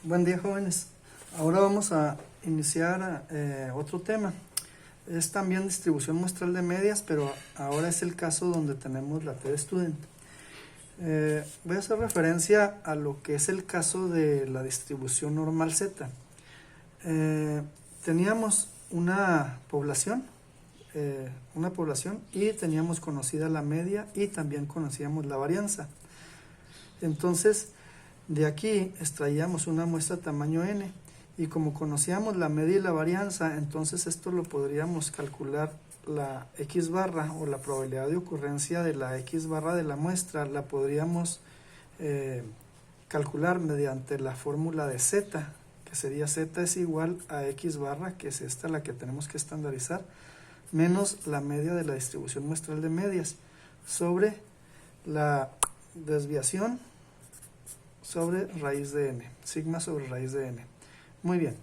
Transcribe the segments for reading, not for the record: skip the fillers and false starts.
Buen día, jóvenes. Ahora vamos a iniciar otro tema. Es también distribución muestral de medias, pero ahora es el caso donde tenemos la TEDstudent. Voy a hacer referencia a lo que es el caso de la distribución normal Z. Teníamos una población y teníamos conocida la media y también conocíamos la varianza. Entonces, de aquí extraíamos una muestra tamaño n y como conocíamos la media y la varianza, entonces esto lo podríamos calcular la x barra o la probabilidad de ocurrencia de la x barra de la muestra, la podríamos calcular mediante la fórmula de z, que sería z es igual a x barra, que es esta la que tenemos que estandarizar, menos la media de la distribución muestral de medias, sobre la desviación sobre raíz de n, sigma sobre raíz de n. Muy bien,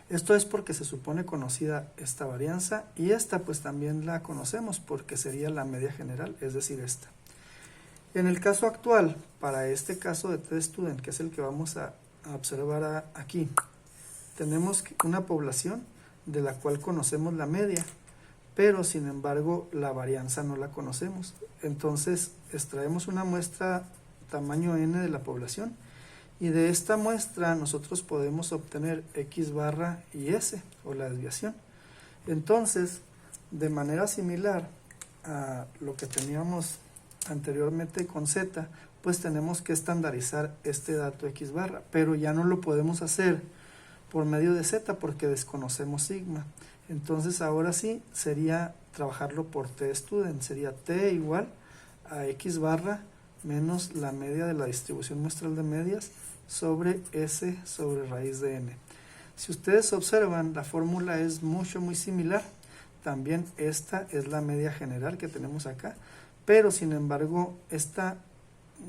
esto es porque se supone conocida esta varianza y esta pues también la conocemos porque sería la media general, es decir, esta. En el caso actual, para este caso de TEDstudent, que es el que vamos a observar aquí, tenemos una población de la cual conocemos la media, pero sin embargo la varianza no la conocemos. Entonces extraemos una muestra tamaño n de la población y de esta muestra nosotros podemos obtener x barra y s o la desviación. Entonces, de manera similar a lo que teníamos anteriormente con z, pues tenemos que estandarizar este dato x barra, pero ya no lo podemos hacer por medio de z porque desconocemos sigma. Entonces ahora sí sería trabajarlo por TEDstudent, sería t igual a x barra menos la media de la distribución muestral de medias sobre s sobre raíz de n. Si ustedes observan, la fórmula es muy similar. También esta es la media general que tenemos acá, pero sin embargo esta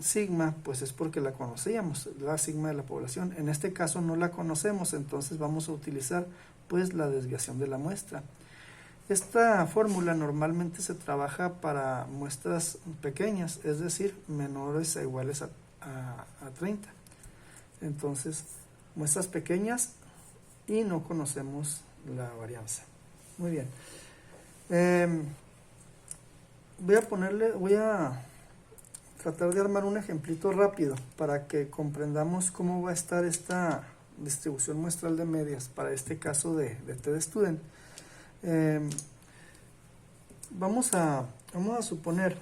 sigma pues es porque la conocíamos, la sigma de la población. En este caso no la conocemos, entonces vamos a utilizar pues la desviación de la muestra. Esta fórmula normalmente se trabaja para muestras pequeñas, es decir, menores o iguales a 30. Entonces, muestras pequeñas y no conocemos la varianza. Muy bien. Voy a tratar de armar un ejemplito rápido para que comprendamos cómo va a estar esta distribución muestral de medias para este caso de TEDstudent. Vamos a suponer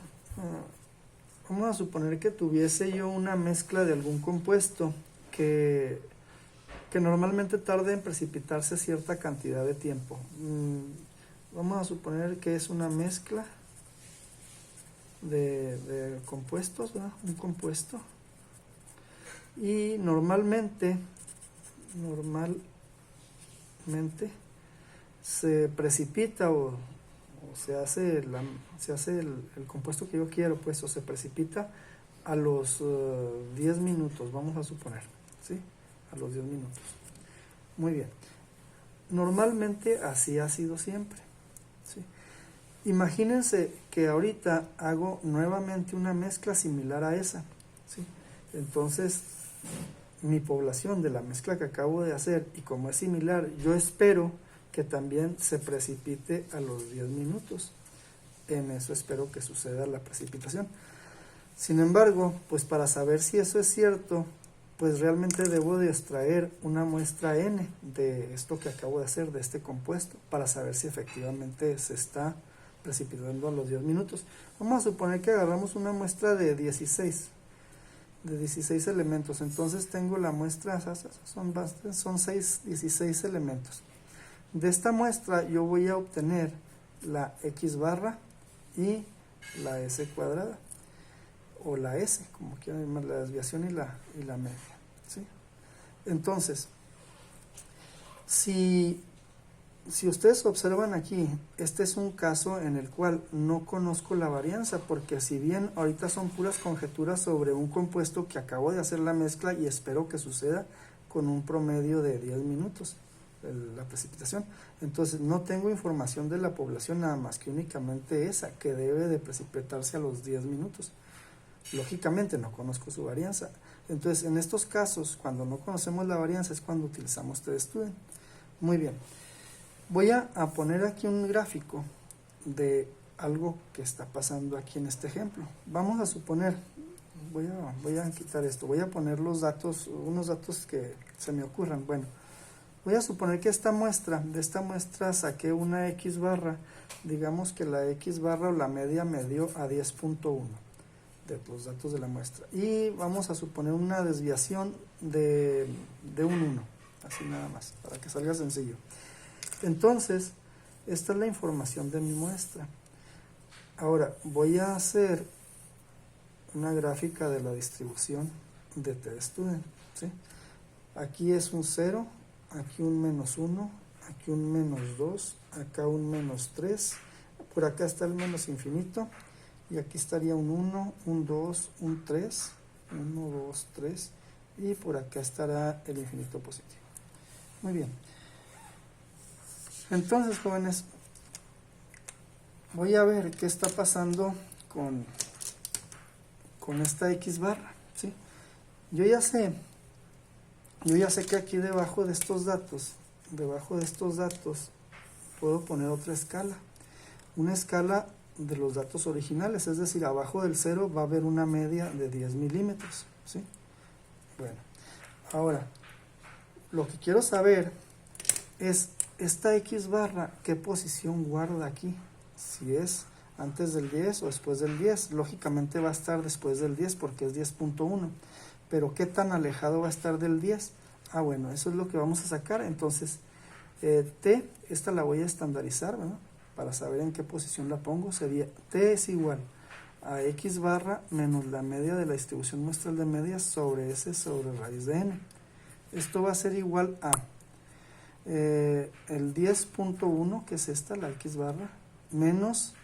que tuviese yo una mezcla de algún compuesto que normalmente tarda en precipitarse cierta cantidad de tiempo. Vamos a suponer que es una mezcla de compuestos, ¿verdad? Un compuesto, y normalmente se precipita o se hace el compuesto que yo quiero, pues, o se precipita a los 10 minutos, vamos a suponer, ¿sí? A los 10 minutos. Muy bien. Normalmente así ha sido siempre, ¿sí? Imagínense que ahorita hago nuevamente una mezcla similar a esa, ¿sí? Entonces, mi población de la mezcla que acabo de hacer, y como es similar, yo espero que también se precipite a los 10 minutos. En eso espero que suceda la precipitación. Sin embargo, pues para saber si eso es cierto, pues realmente debo de extraer una muestra n de esto que acabo de hacer, de este compuesto, para saber si efectivamente se está precipitando a los 10 minutos. Vamos a suponer que agarramos una muestra de 16 elementos. Entonces tengo la muestra, son 16 elementos. De esta muestra yo voy a obtener la x barra y la s cuadrada, o la s, como quieran llamar, la desviación y la media, ¿sí? Entonces, si ustedes observan aquí, este es un caso en el cual no conozco la varianza, porque si bien ahorita son puras conjeturas sobre un compuesto que acabo de hacer la mezcla y espero que suceda con un promedio de 10 minutos la precipitación, entonces no tengo información de la población nada más que únicamente esa, que debe de precipitarse a los 10 minutos. Lógicamente no conozco su varianza. Entonces, en estos casos, cuando no conocemos la varianza es cuando utilizamos teststudent. Muy bien. Voy a poner aquí un gráfico de algo que está pasando aquí en este ejemplo. Vamos a suponer, voy a quitar esto, voy a poner los datos, unos datos que se me ocurran. Bueno, voy a suponer que de esta muestra saqué una X barra, digamos que la X barra o la media me dio a 10.1 de los datos de la muestra. Y vamos a suponer una desviación de un 1, así nada más, para que salga sencillo. Entonces, esta es la información de mi muestra. Ahora, voy a hacer una gráfica de la distribución de teststudent, ¿sí? Aquí es un 0, aquí un -1, aquí un -2, acá un -3, por acá está el menos infinito, y aquí estaría un 1, un 2, un 3, 1, 2, 3, y por acá estará el infinito positivo. Muy bien. Entonces, jóvenes, voy a ver qué está pasando con esta X barra, ¿sí? Yo ya sé que aquí debajo de estos datos, puedo poner otra escala, una escala de los datos originales, es decir, abajo del 0 va a haber una media de 10 milímetros, ¿sí? Bueno, ahora, lo que quiero saber es esta X barra, ¿qué posición guarda aquí? Si es antes del 10 o después del 10, lógicamente va a estar después del 10 porque es 10.1, pero ¿qué tan alejado va a estar del 10? Ah, bueno, eso es lo que vamos a sacar. Entonces, T, esta la voy a estandarizar, ¿verdad? Para saber en qué posición la pongo, sería T es igual a X barra menos la media de la distribución muestral de medias sobre S sobre raíz de N. Esto va a ser igual a el 10.1, que es esta, la X barra, menos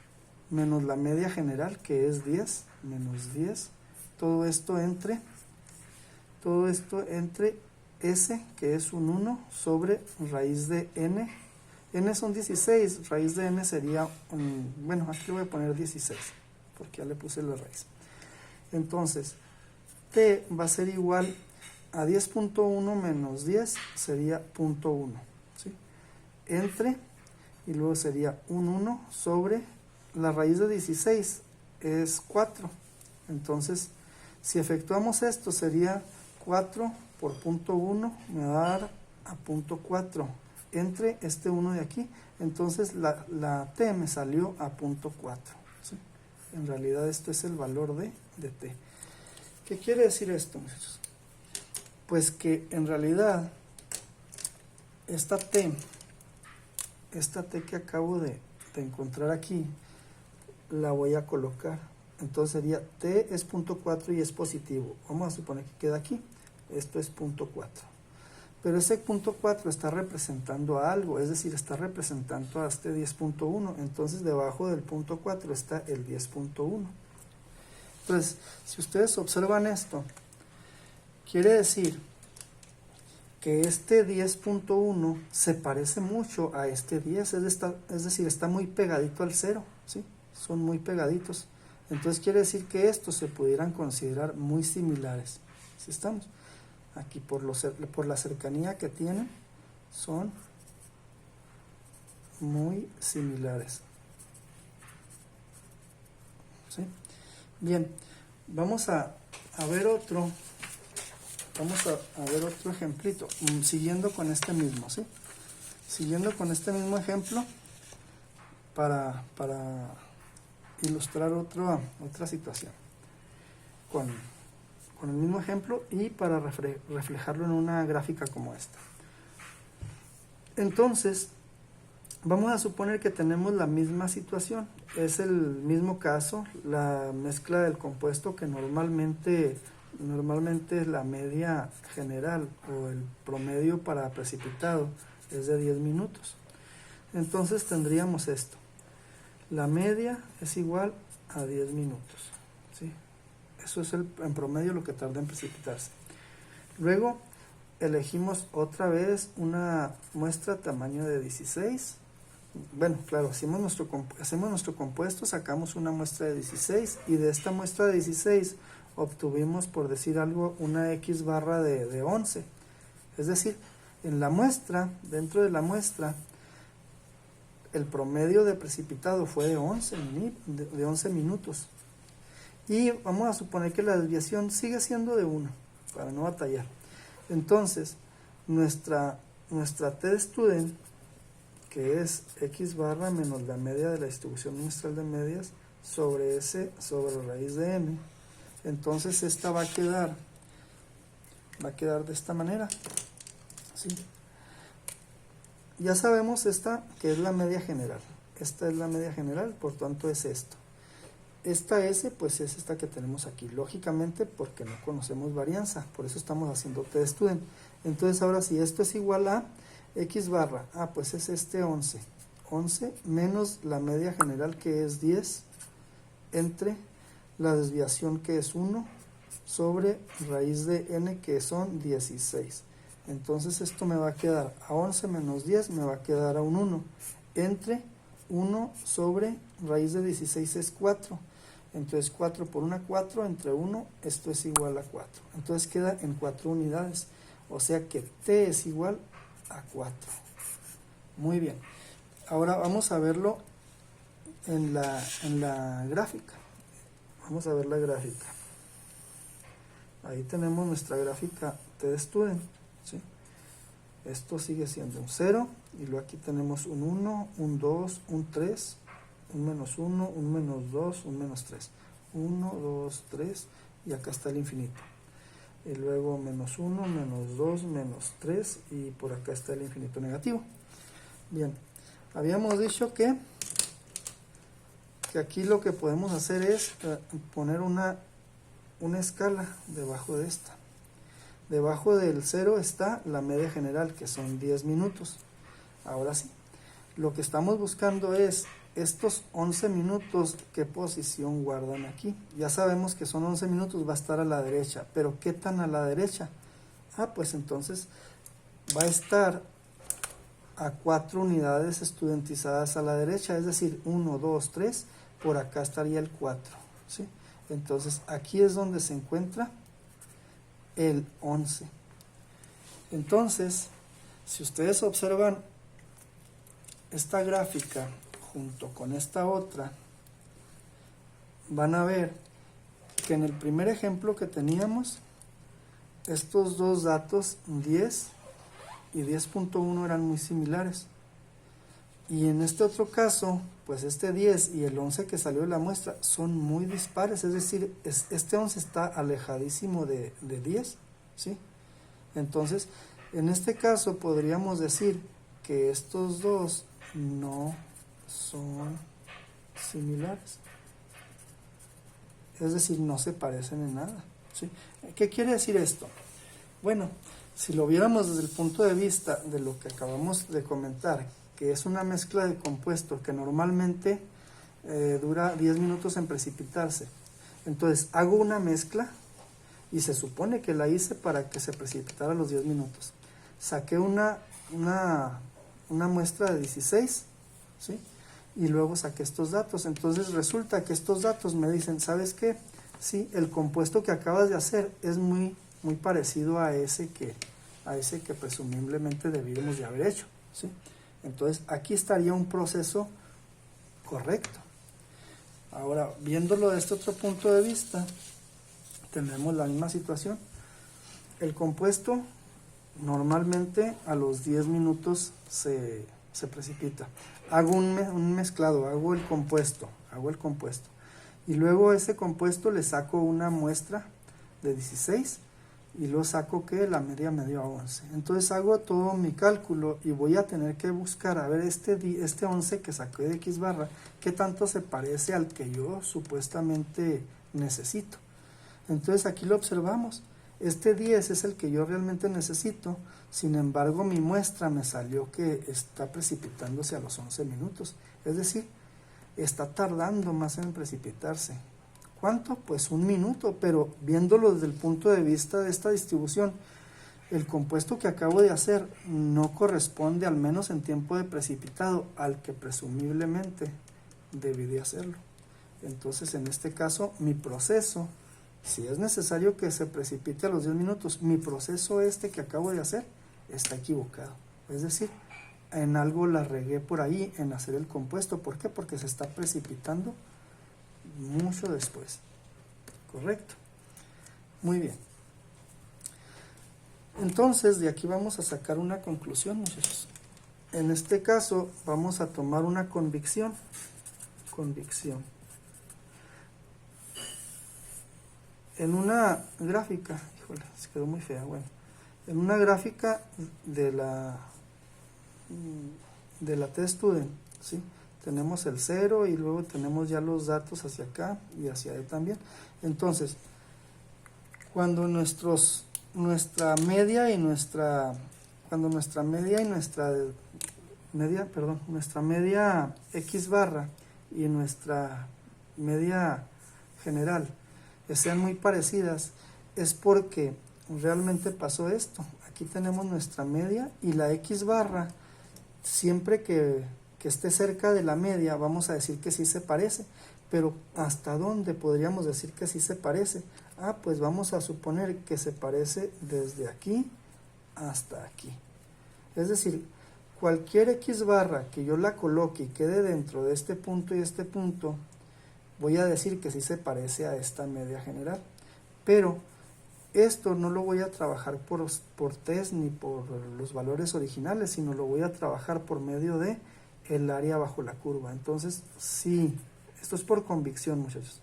la media general, que es 10, menos 10, todo esto entre S, que es un 1, sobre raíz de N. N son 16, raíz de N sería, bueno, aquí le voy a poner 16, porque ya le puse la raíz. Entonces, T va a ser igual a 10.1 menos 10, sería 0.1, ¿sí? Entre, y luego sería un 1 sobre la raíz de 16, es 4. Entonces, si efectuamos esto, sería 4 por 0.1, me va a dar a 0.4 entre este 1 de aquí. Entonces, la T me salió a 0.4, ¿sí? En realidad, esto es el valor de T. ¿Qué quiere decir esto, muchachos? Pues que en realidad esta T que acabo de encontrar aquí, la voy a colocar. Entonces sería T es 0.4 y es positivo. Vamos a suponer que queda aquí. Esto es 0.4. Pero ese 0.4 está representando a algo, es decir, está representando a este 10.1. Entonces debajo del 0.4 está el 10.1. Entonces, si ustedes observan esto, quiere decir que este 10.1 se parece mucho a este 10, es decir, está muy pegadito al 0, ¿sí? Son muy pegaditos. Entonces quiere decir que estos se pudieran considerar muy similares. ¿Sí estamos? Aquí por la cercanía que tienen, son muy similares. ¿Sí? Bien, vamos a ver otro. Vamos a ver otro ejemplito, siguiendo con este mismo, ¿sí? Siguiendo con este mismo ejemplo, para ilustrar otra situación, con el mismo ejemplo y para reflejarlo en una gráfica como esta. Entonces, vamos a suponer que tenemos la misma situación, es el mismo caso, la mezcla del compuesto que normalmente la media general o el promedio para precipitado es de 10 minutos. Entonces tendríamos esto. La media es igual a 10 minutos, ¿sí? Eso es en promedio lo que tarda en precipitarse. Luego elegimos otra vez una muestra tamaño de 16. bueno, claro, hacemos nuestro compuesto, sacamos una muestra de 16 y de esta muestra de 16 obtuvimos, por decir algo, una X barra de 11. Es decir, en la muestra, dentro de la muestra, el promedio de precipitado fue de 11 minutos. Y vamos a suponer que la desviación sigue siendo de 1, para no batallar. Entonces, nuestra T_student, que es X barra menos la media de la distribución muestral de medias sobre S sobre raíz de N. Entonces esta va a quedar de esta manera, ¿sí? Ya sabemos esta que es la media general. Esta es la media general, por tanto es esto. Esta S pues es esta que tenemos aquí, lógicamente porque no conocemos varianza, por eso estamos haciendo T_student. Entonces ahora si esto es igual a X barra, pues es este 11 menos la media general que es 10 entre la desviación que es 1 sobre raíz de N que son 16. Entonces esto me va a quedar a 11 menos 10, me va a quedar a un 1 entre 1 sobre raíz de 16 es 4. Entonces 4 por una 4 entre 1, esto es igual a 4. Entonces queda en 4 unidades. O sea que T es igual a 4. Muy bien. Ahora vamos a verlo en la gráfica. Vamos a ver la gráfica. Ahí tenemos nuestra gráfica T_student, ¿sí? Esto sigue siendo un 0 y luego aquí tenemos un 1, un 2, un 3, un menos 1, un menos 2, un menos 3. 1, 2, 3 y acá está el infinito. Y luego menos 1, menos 2, menos 3 y por acá está el infinito negativo. Bien, habíamos dicho que aquí lo que podemos hacer es poner una escala debajo de esta. Debajo del 0 está la media general, que son 10 minutos. Ahora sí, lo que estamos buscando es estos 11 minutos, ¿qué posición guardan aquí? Ya sabemos que son 11 minutos, va a estar a la derecha, pero ¿qué tan a la derecha? Pues entonces va a estar a 4 unidades estudentizadas a la derecha, es decir, 1, 2, 3, por acá estaría el 4, ¿sí? Entonces aquí es donde se encuentra el 11. Entonces, si ustedes observan esta gráfica junto con esta otra, van a ver que en el primer ejemplo que teníamos, estos dos datos 10 y 10.1 eran muy similares. Y en este otro caso, pues este 10 y el 11 que salió de la muestra son muy dispares, es decir, este 11 está alejadísimo de 10, ¿sí? Entonces, en este caso podríamos decir que estos dos no son similares, es decir, no se parecen en nada, ¿sí? ¿Qué quiere decir esto? Bueno, si lo viéramos desde el punto de vista de lo que acabamos de comentar, que es una mezcla de compuestos que normalmente dura 10 minutos en precipitarse. Entonces hago una mezcla y se supone que la hice para que se precipitara a los 10 minutos. Saqué una muestra de 16, ¿sí? Y luego saqué estos datos. Entonces resulta que estos datos me dicen, ¿sabes qué? Sí, el compuesto que acabas de hacer es muy parecido a ese que presumiblemente debíamos de haber hecho, ¿sí? Entonces aquí estaría un proceso correcto. Ahora, viéndolo de este otro punto de vista, tenemos la misma situación. El compuesto normalmente a los 10 minutos se precipita. Hago un mezclado, hago el compuesto. Y luego ese compuesto le saco una muestra de 16 y luego saco que la media me dio a 11. Entonces hago todo mi cálculo y voy a tener que buscar a ver este 11 que saqué de X barra, qué tanto se parece al que yo supuestamente necesito. Entonces aquí lo observamos. Este 10 es el que yo realmente necesito, sin embargo mi muestra me salió que está precipitándose a los 11 minutos. Es decir, está tardando más en precipitarse. ¿Cuánto? Pues 1 minuto, pero viéndolo desde el punto de vista de esta distribución, el compuesto que acabo de hacer no corresponde, al menos en tiempo de precipitado, al que presumiblemente debí de hacerlo. Entonces, en este caso, mi proceso, si es necesario que se precipite a los 10 minutos, mi proceso este que acabo de hacer está equivocado. Es decir, en algo la regué por ahí en hacer el compuesto. ¿Por qué? Porque se está precipitando mucho después. ¿Correcto? Muy bien. Entonces, de aquí vamos a sacar una conclusión, muchachos. En este caso, vamos a tomar una convicción. Convicción. En una gráfica, híjole, se quedó muy fea, bueno. En una gráfica de la test student, ¿sí? Tenemos el 0 y luego tenemos ya los datos hacia acá y hacia ahí también. Entonces, cuando nuestra media y nuestra X barra y nuestra media general sean muy parecidas, es porque realmente pasó esto. Aquí tenemos nuestra media y la X barra, siempre que esté cerca de la media, vamos a decir que sí se parece. Pero ¿hasta dónde podríamos decir que sí se parece? Pues vamos a suponer que se parece desde aquí hasta aquí. Es decir, cualquier X barra que yo la coloque y quede dentro de este punto y este punto, voy a decir que sí se parece a esta media general. Pero esto no lo voy a trabajar por test ni por los valores originales, sino lo voy a trabajar por medio de el área bajo la curva. Entonces, sí, esto es por convicción, muchachos.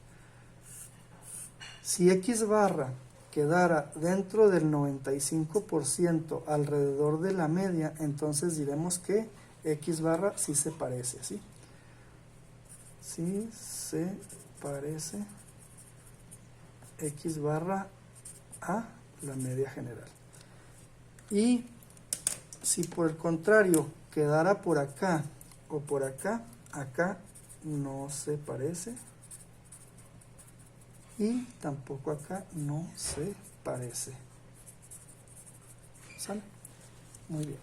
Si X barra quedara dentro del 95% alrededor de la media, entonces diremos que X barra sí se parece, ¿sí? Sí se parece X barra a la media general. Y si por el contrario quedara por acá o por acá, acá no se parece y tampoco acá no se parece. ¿Sale? Muy bien.